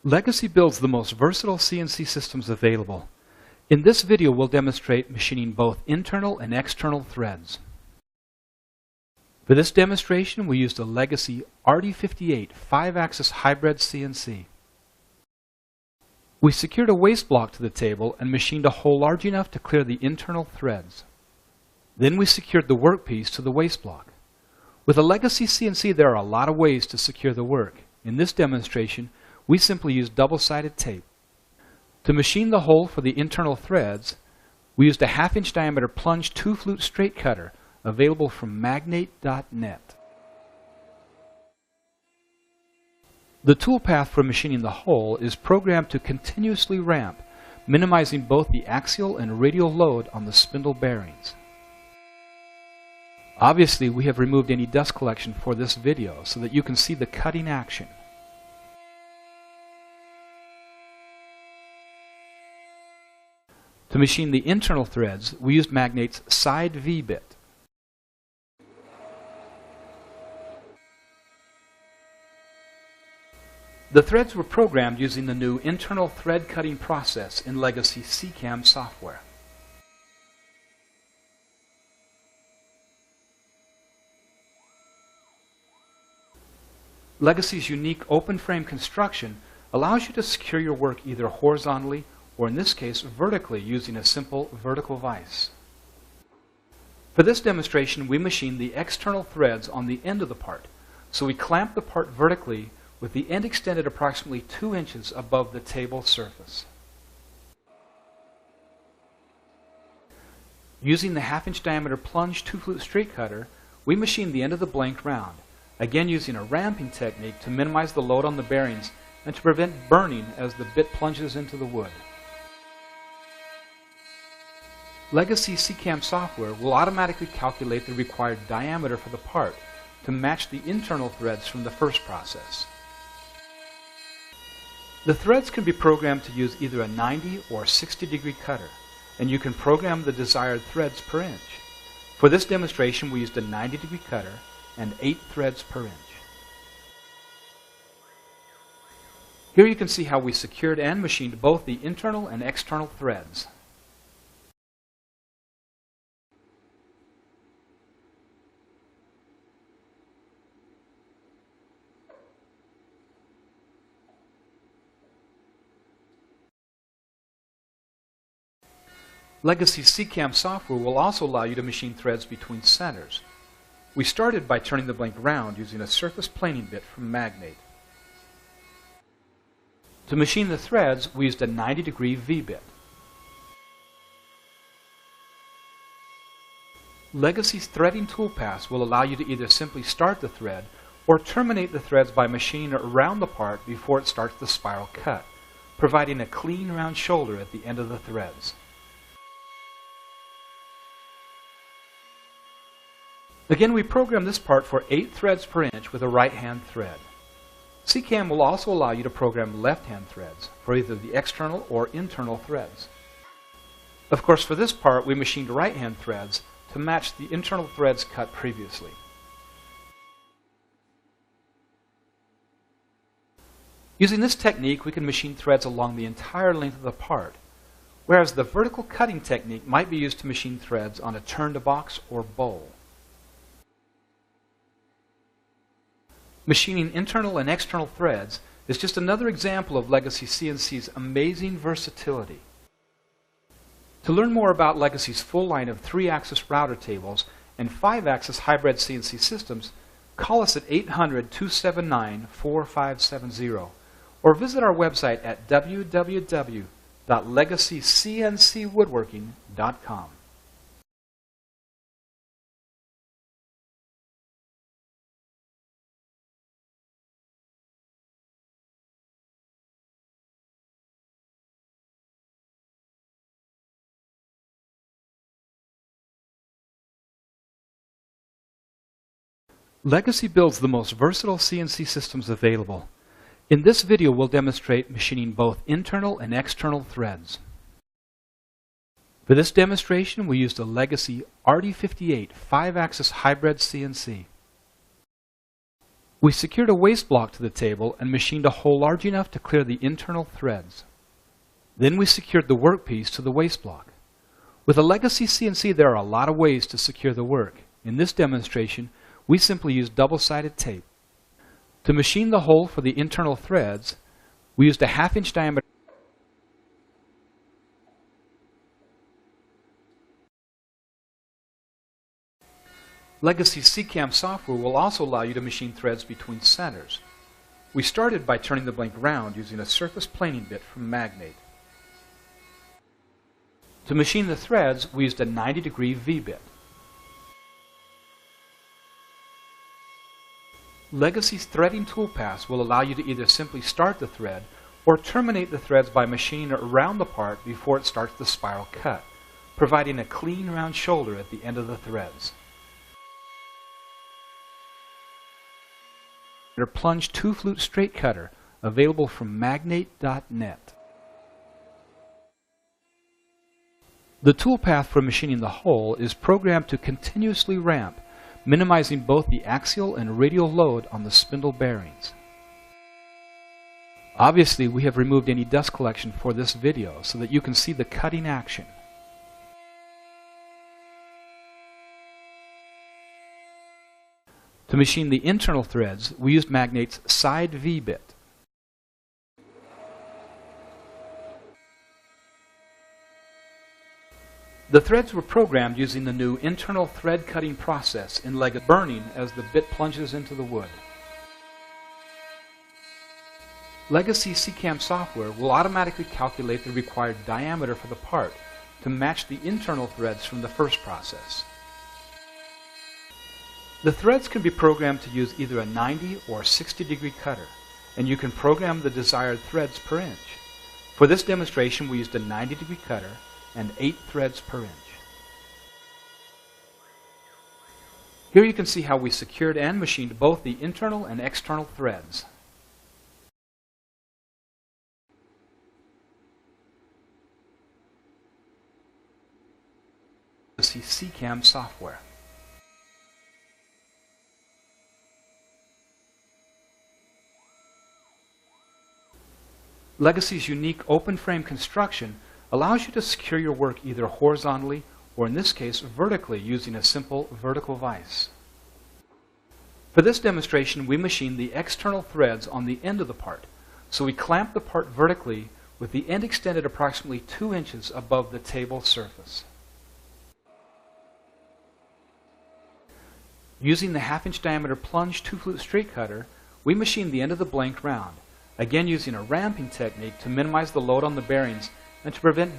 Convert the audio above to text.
Legacy builds the most versatile CNC systems available. In this video, we'll demonstrate machining both internal and external threads. For this demonstration, we used a Legacy RD58 5-axis hybrid CNC. We secured a waste block to the table and machined a hole large enough to clear the internal threads. Then we secured the workpiece to the waste block. With a Legacy CNC, there are a lot of ways to secure the work. In this demonstration, we simply used double-sided tape. To machine the hole for the internal threads, we used a 1/2-inch diameter plunge 2-flute straight cutter available from magnate.net. The toolpath for machining the hole is programmed to continuously ramp, minimizing both the axial and radial load on the spindle bearings. Obviously, we have removed any dust collection for this video so that you can see the cutting action. To machine the internal threads, we used Magnate's side V-bit. The threads were programmed using the new internal thread cutting process in Legacy CCAM software. Legacy's unique open frame construction allows you to secure your work either horizontally or in this case vertically using a simple vertical vise. For this demonstration, we machined the external threads on the end of the part, so we clamped the part vertically with the end extended approximately 2 inches above the table surface. Using the 1/2-inch diameter plunge 2-flute straight cutter, we machined the end of the blank round, again using a ramping technique to minimize the load on the bearings and to prevent burning as the bit plunges into the wood. Legacy CCAM software will automatically calculate the required diameter for the part to match the internal threads from the first process. The threads can be programmed to use either a 90 or 60-degree cutter, and you can program the desired threads per inch. For this demonstration, we used a 90-degree cutter and 8 threads per inch. Here you can see how we secured and machined both the internal and external threads. Legacy CCAM software will also allow you to machine threads between centers. We started by turning the blank round using a surface planing bit from Magnate. To machine the threads, we used a 90-degree V-bit. Legacy's threading toolpath will allow you to either simply start the thread or terminate the threads by machining it around the part before it starts the spiral cut, providing a clean round shoulder at the end of the threads. Again, we programmed this part for 8 threads per inch with a right-hand thread. CCAM will also allow you to program left-hand threads for either the external or internal threads. Of course, for this part, we machined right-hand threads to match the internal threads cut previously. Using this technique, we can machine threads along the entire length of the part, whereas the vertical cutting technique might be used to machine threads on a turned box or bowl. Machining internal and external threads is just another example of Legacy CNC's amazing versatility. To learn more about Legacy's full line of 3-axis router tables and 5-axis hybrid CNC systems, call us at 800-279-4570 or visit our website at www.legacycncwoodworking.com. Legacy builds the most versatile CNC systems available. In this video, we'll demonstrate machining both internal and external threads. For this demonstration, we used a Legacy RD58 5-axis hybrid CNC. We secured a waste block to the table and machined a hole large enough to clear the internal threads. Then we secured the workpiece to the waste block. With a legacy CNC, there are a lot of ways to secure the work. In this demonstration, we simply used double-sided tape. To machine the hole for the internal threads, we used a 1/2 inch diameter. Legacy CCAM software will also allow you to machine threads between centers. We started by turning the blank round using a surface planing bit from Magnate. To machine the threads, we used a 90-degree V-bit. Legacy's threading toolpaths will allow you to either simply start the thread or terminate the threads by machining around the part before it starts the spiral cut, providing a clean round shoulder at the end of the threads. Plunge 2-flute straight cutter, available from magnate.net. The toolpath for machining the hole is programmed to continuously ramp, minimizing both the axial and radial load on the spindle bearings. Obviously, we have removed any dust collection for this video so that you can see the cutting action. To machine the internal threads, we used Magnate's side V-bit. The threads were programmed using the new internal thread cutting process in Legacy, burning as the bit plunges into the wood. Legacy CCAM software will automatically calculate the required diameter for the part to match the internal threads from the first process. The threads can be programmed to use either a 90 or 60-degree cutter, and you can program the desired threads per inch. For this demonstration, we used a 90-degree cutter and 8 threads per inch. Here you can see how we secured and machined both the internal and external threads. Legacy CCAM software. Legacy's unique open frame construction allows you to secure your work either horizontally or, in this case, vertically using a simple vertical vise. For this demonstration, we machined the external threads on the end of the part, so we clamped the part vertically with the end extended approximately 2 inches above the table surface. Using the 1/2 inch diameter plunge 2-flute straight cutter, we machined the end of the blank round, again using a ramping technique to minimize the load on the bearings and to prevent